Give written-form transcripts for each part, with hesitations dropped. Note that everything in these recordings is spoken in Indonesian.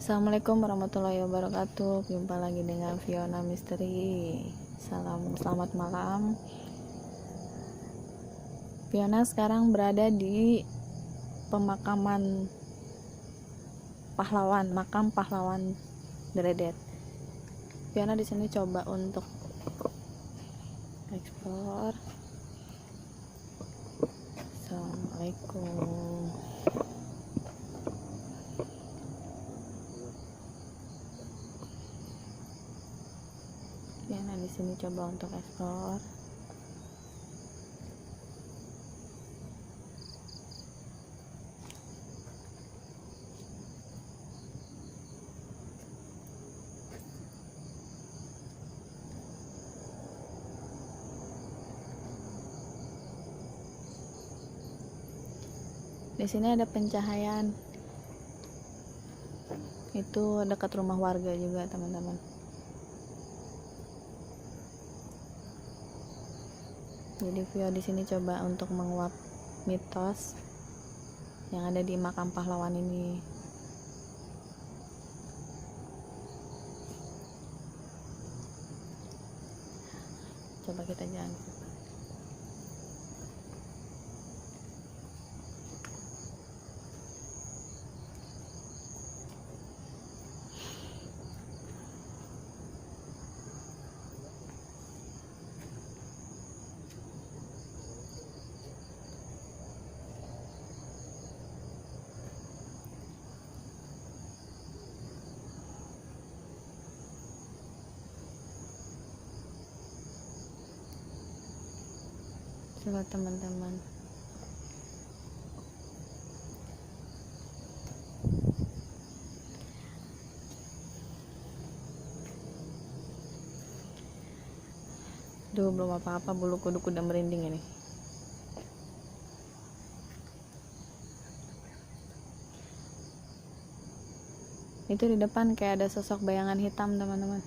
Assalamualaikum warahmatullahi wabarakatuh. Jumpa lagi dengan Fiona Misteri. Selamat malam. Fiona sekarang berada di pemakaman pahlawan, makam pahlawan Dredet. Fiona di sini coba untuk explore. Assalamualaikum. Fiona di sini coba untuk explore. Di sini ada pencahayaan. Itu dekat rumah warga juga, teman-teman. Jadi Vio di sini coba untuk menguak mitos yang ada di makam pahlawan ini. Coba kita jalan. Coba teman-teman. Duh, belum apa-apa, bulu kuduk udah merinding ini. Itu di depan kayak ada sosok bayangan hitam, teman-teman.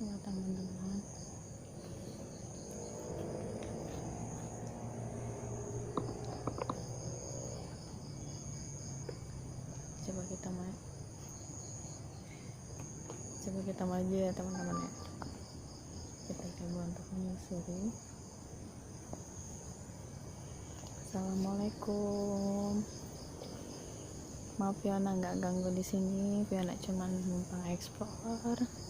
Ya, teman-teman. Coba kita maju ya, teman-teman ya. Kita coba untuk menyusuri. Assalamualaikum. Maaf Fiona nggak ganggu di sini. Fiona cuma numpang explore.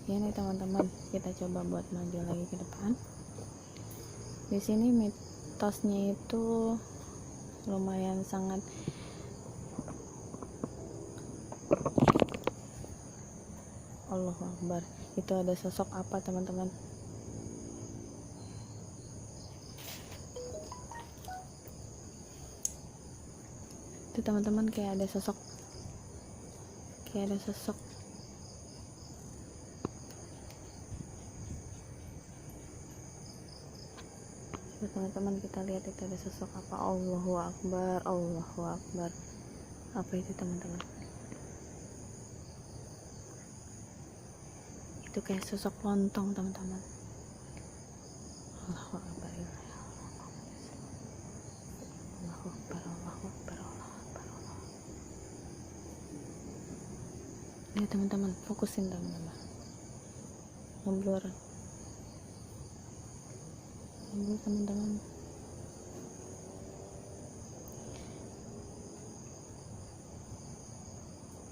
Ya nih teman-teman, kita coba buat maju lagi ke depan. Di sini mitosnya itu lumayan sangat Allahu Akbar. Itu ada sosok apa, teman-teman? Itu teman-teman kayak ada sosok. Teman-teman, kita lihat itu ada sosok apa. Allahu Akbar, Allahu Akbar. Apa itu, teman-teman? Itu kayak sosok lontong, teman-teman. Allahu Akbar. Allahu Akbar, Allahu Akbar, Allahu Akbar, Allahu Akbar. Ini teman-teman, fokusin teman-teman. Ngeblur teman-teman.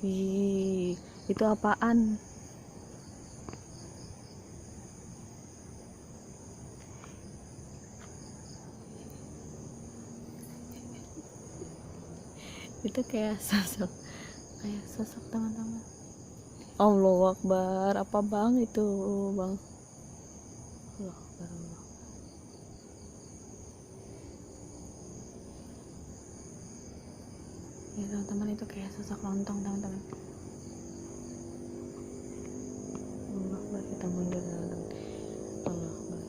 Ih, itu apaan? Itu kayak sosok teman-teman. Allahu Akbar, apa bang itu bang? Allah Akbar, Allah. Ya teman-teman, itu kayak sosok lontong teman-teman. Allah Akbar, kita mundur teman-teman. Allah Akbar.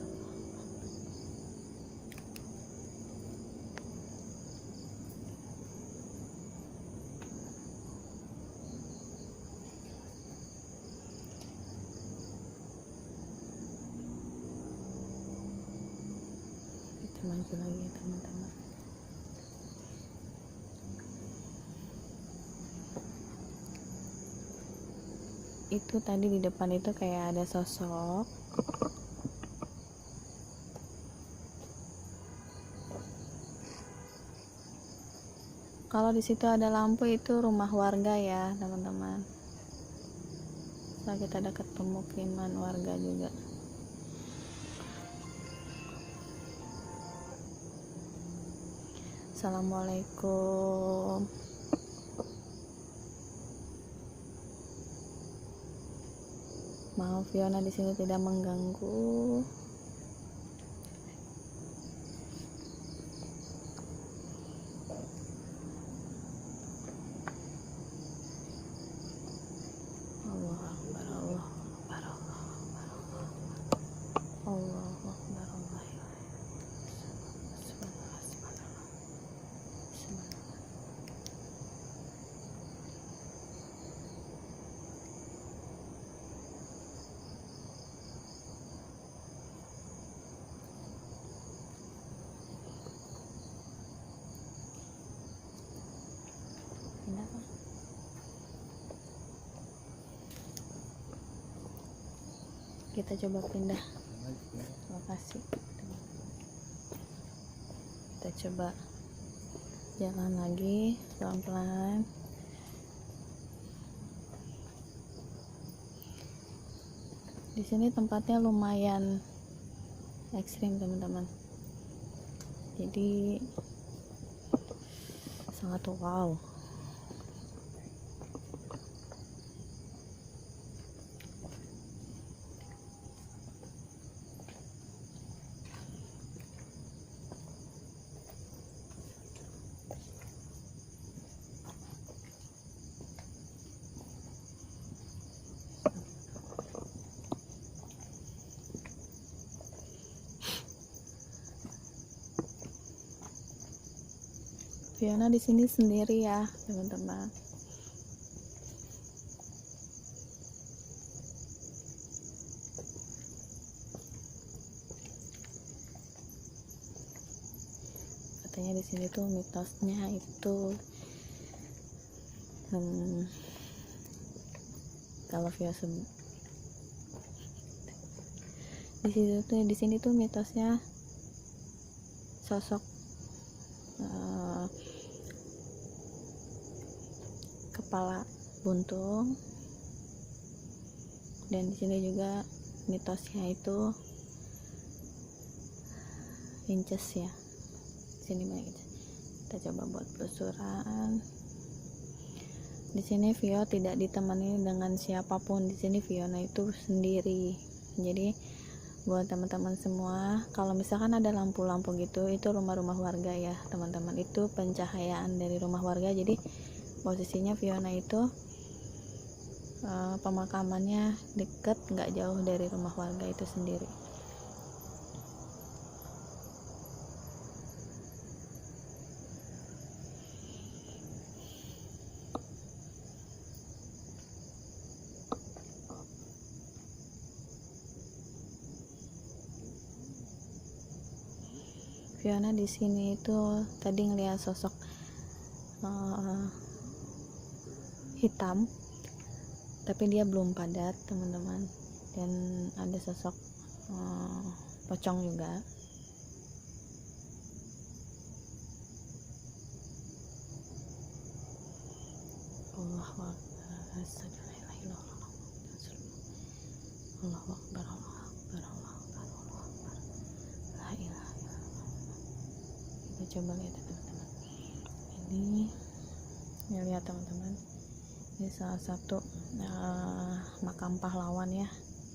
Kita maju lagi teman-teman. Itu tadi di depan itu kayak ada sosok. Kalau di situ ada lampu itu rumah warga ya teman-teman. So, kita dekat pemukiman warga juga. Assalamualaikum. Maaf Fiona di sini tidak mengganggu. Allah Akbar, Allah Akbar, Allah Akbar, Allah Akbar, Allah Akbar. Kita coba pindah lokasi. Kita coba jalan lagi pelan-pelan. Di sini tempatnya lumayan ekstrim teman-teman, jadi sangat wow. Fiona di sini sendiri ya teman-teman. Katanya di sini tuh mitosnya itu kalau Vio di sini tuh mitosnya sosok kepala buntung, dan di sini juga mitosnya itu inces ya. Sini banyak. Kita coba buat penelusuran. Di sini Vio tidak ditemani dengan siapapun. Di sini Fiona itu sendiri. Jadi buat teman-teman semua, kalau misalkan ada lampu-lampu gitu, itu rumah-rumah warga ya teman-teman. Itu pencahayaan dari rumah warga. Jadi posisinya Fiona itu pemakamannya deket, nggak jauh dari rumah warga itu sendiri. Fiona di sini itu tadi ngeliat sosok hitam, tapi dia belum padat teman-teman, dan ada sosok pocong juga. Allahu Akbar, Allahu Akbar, Allahu Akbar, Allahu Akbar, Allahu Akbar, la ilaha illallah. Kita coba lihat ya teman-teman, ini ya, lihat teman-teman, ini salah satu makam pahlawan ya,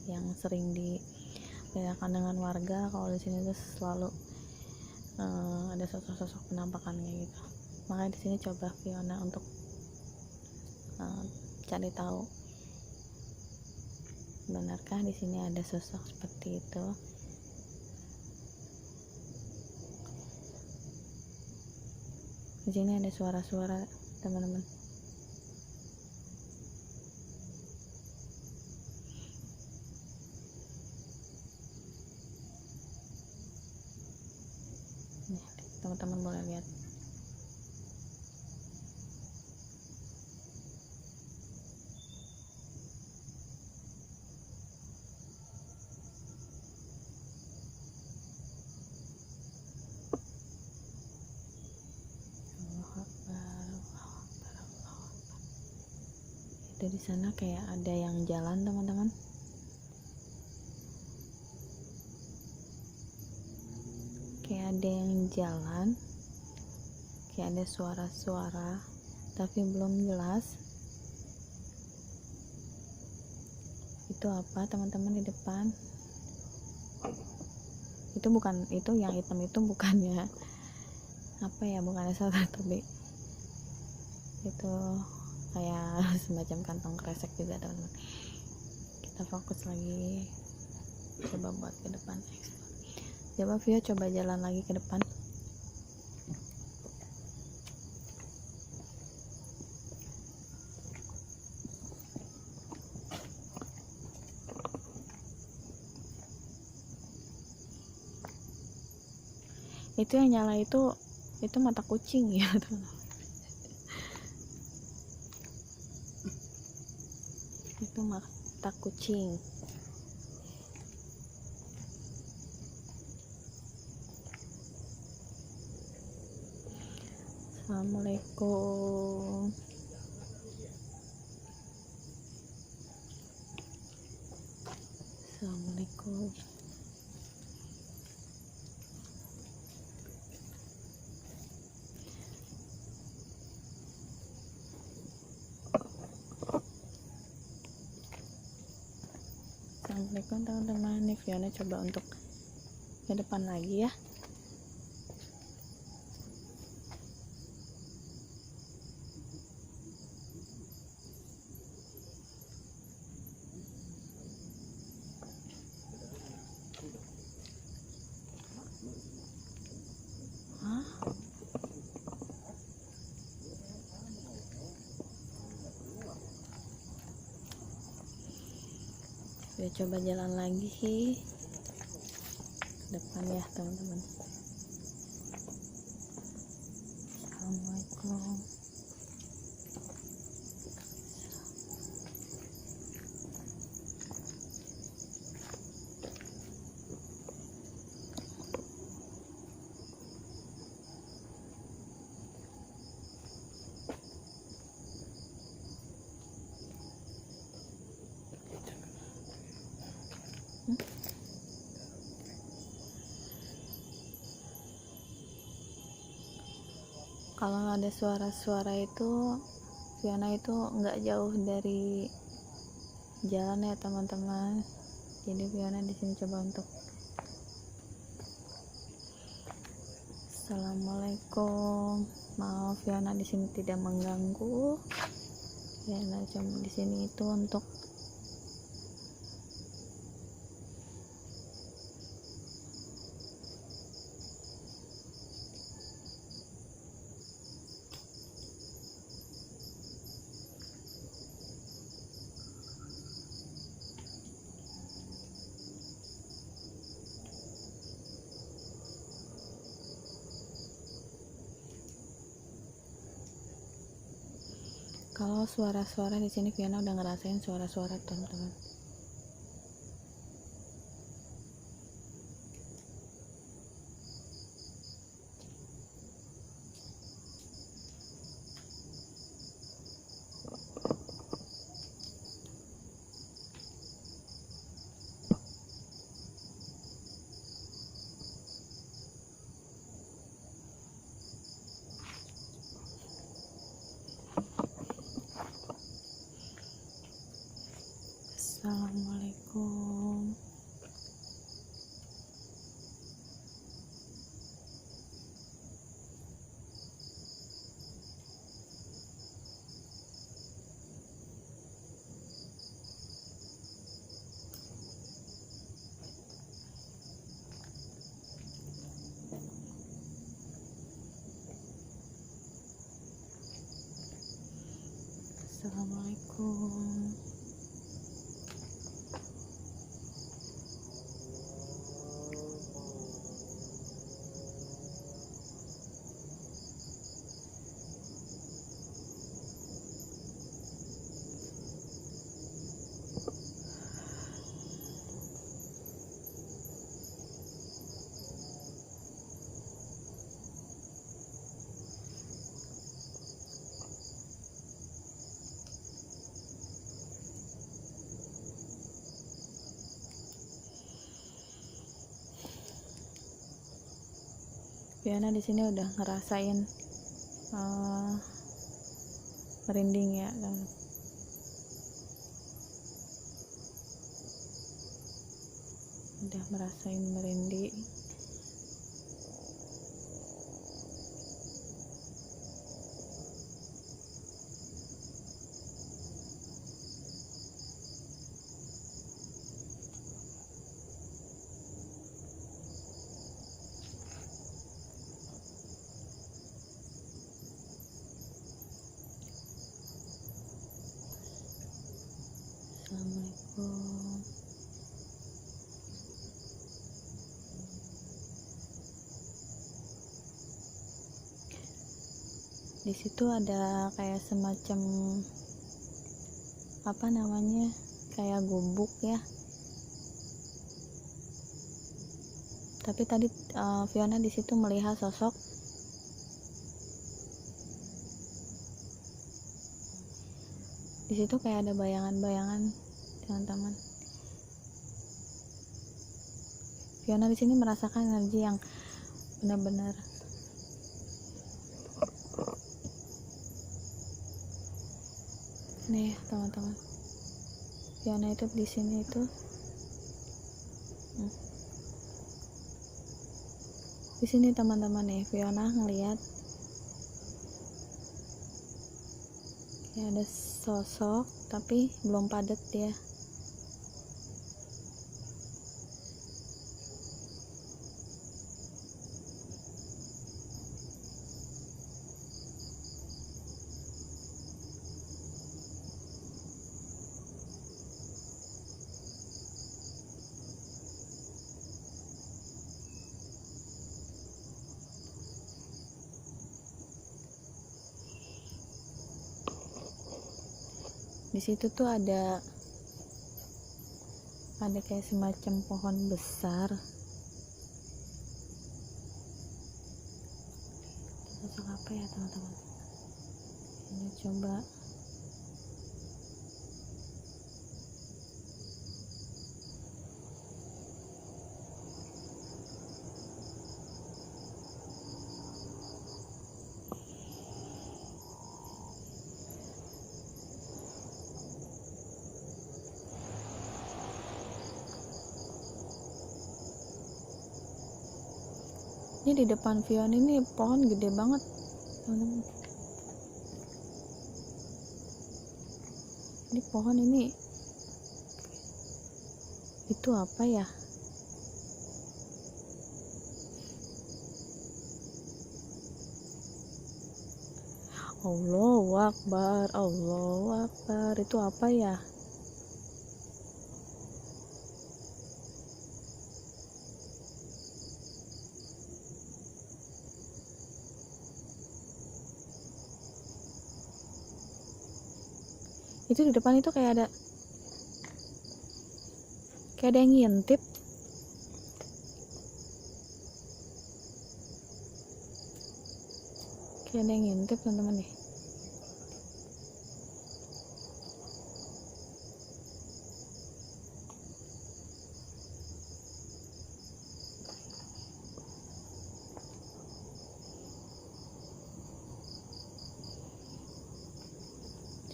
yang sering dibedakan dengan warga. Kalau di sini tuh selalu ada sosok-sosok penampakannya gitu. Makanya di sini coba Fiona untuk cari tahu, benarkah di sini ada sosok seperti itu. Di sini ada suara-suara teman-teman. Teman-teman boleh lihat. Itu di sana kayak ada yang jalan teman-teman. Kayak ada yang jalan, kayak ada suara-suara tapi belum jelas itu apa teman-teman. Di depan itu bukan, itu yang hitam itu bukannya apa ya, bukannya salah, tapi itu kayak semacam kantong kresek juga teman-teman. Kita fokus lagi, coba buat ke depan. Coba Vio coba jalan lagi ke depan. Itu yang nyala itu mata kucing ya teman-teman. Itu mata kucing. Assalamualaikum. Assalamualaikum. Assalamualaikum teman-teman. Nih Fiona coba untuk ke depan lagi ya. Ya coba jalan lagi ke depan ya teman-teman. Assalamualaikum. Kalau ada suara-suara itu, Fiona itu nggak jauh dari jalan ya teman-teman. Jadi Fiona di sini coba untuk Assalamualaikum. Maaf Fiona di sini tidak mengganggu. Fiona coba di sini itu untuk Kalau suara-suara di sini Fiona udah ngerasain suara-suara teman-teman. Assalamualaikum. Assalamualaikum. Fiona di sini udah ngerasain merinding ya, udah merasain merinding. Assalamualaikum. Di situ ada kayak semacam apa namanya, kayak gubuk ya. Tapi tadi Fiona di situ melihat sosok di situ, kayak ada bayangan-bayangan teman-teman. Fiona di sini merasakan energi yang benar-benar nih teman-teman. Fiona itu di sini itu di sini teman-teman nih, Fiona ngelihat kayak ada sosok tapi belum padat ya. Di situ tuh ada kayak semacam pohon besar. Sosok apa ya teman-teman? Ini coba ini di depan Fiona ini pohon gede banget teman-teman. Ini pohon ini itu apa ya? Allahu Akbar, Allahu Akbar, itu apa ya? Itu di depan itu kayak ada yang ngintip. Kayak ada yang ngintip teman-teman nih.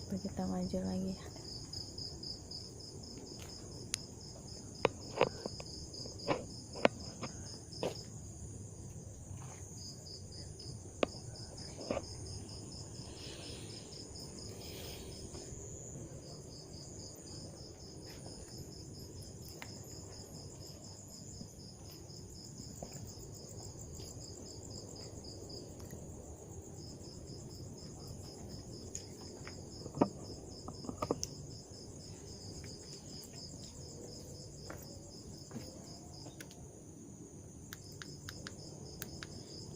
Coba kita maju lagi ya.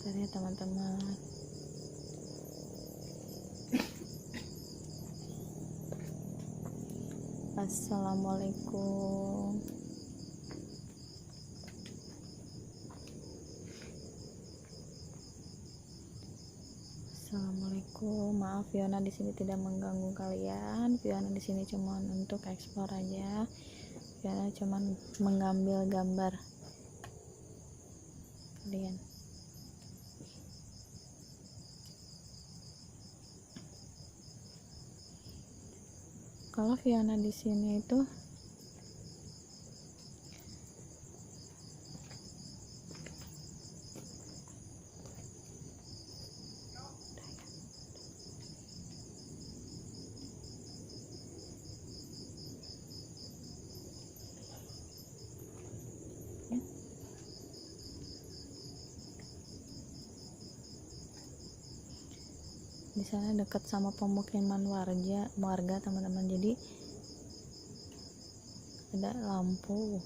Bentar ya teman-teman. Assalamualaikum. Assalamualaikum. Maaf Fiona di sini tidak mengganggu kalian. Fiona di sini cuma untuk eksplor aja. Fiona cuma mengambil gambar kalian. Kalau Fiona di sini itu di sana dekat sama pemukiman warga teman-teman, jadi ada lampu.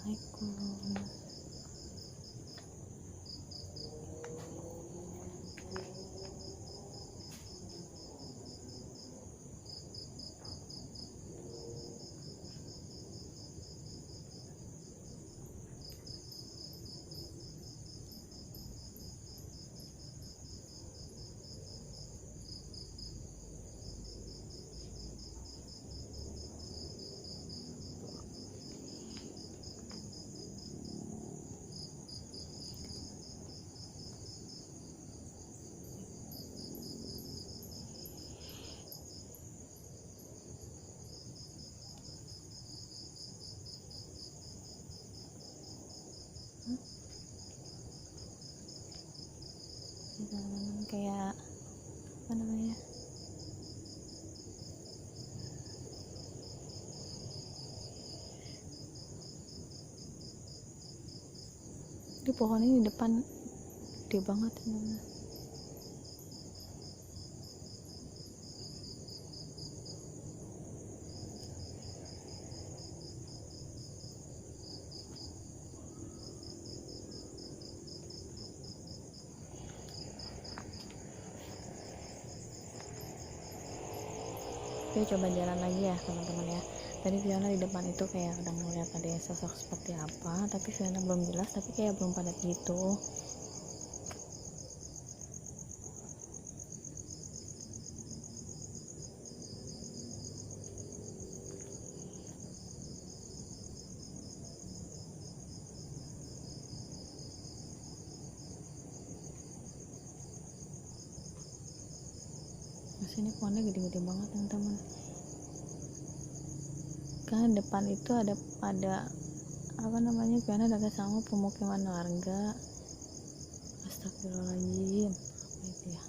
Assalamualaikum. Teman-teman, kayak apa namanya, di pohon ini di depan gede banget teman-teman. Oke, coba jalan lagi ya teman-teman ya. Tadi Fiona di depan itu kayak udah ngeliat ada sosok seperti apa, tapi Fiona belum jelas, tapi kayak belum padat gitu. Sini pohonnya gede-gede banget teman-teman. Kan depan itu ada apa namanya, Fiona dekat sama pemukiman warga. Astagfirullahaladzim, apa itu ya?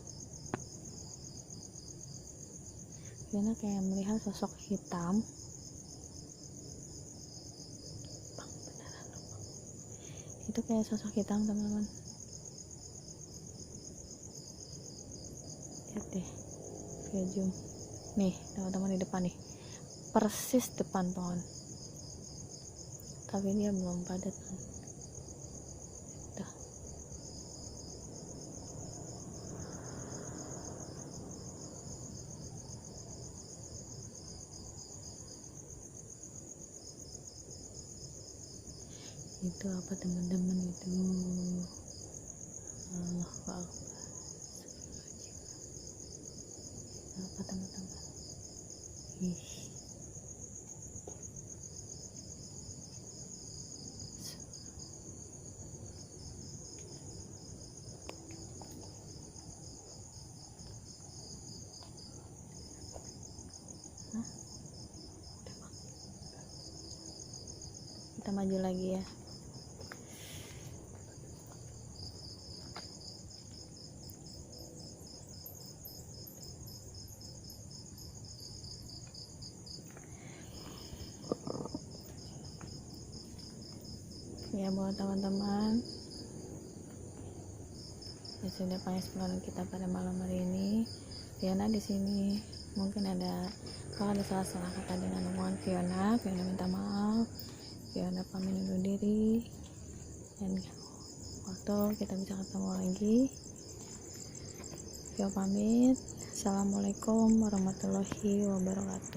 Fiona kayak melihat sosok hitam. Bang, beneran loh, Bang. Itu kayak sosok hitam teman-teman. Lihat deh, via zoom. Nih teman-teman, di depan nih, persis depan pohon. Tapi dia belum padat kan. Tuh. Itu apa teman-teman, itu Allahu Akbar. Apa teman-teman? Ih. Kita maju lagi ya. Ya buat teman-teman, ya sudah pengeksplorasi kita pada malam hari ini. Fiona di sini mungkin ada, kalau ada salah-salah kata dengan omongan Fiona minta maaf. Fiona pamit undur diri, dan waktu kita bisa ketemu lagi. Fiona pamit. Assalamualaikum warahmatullahi wabarakatuh.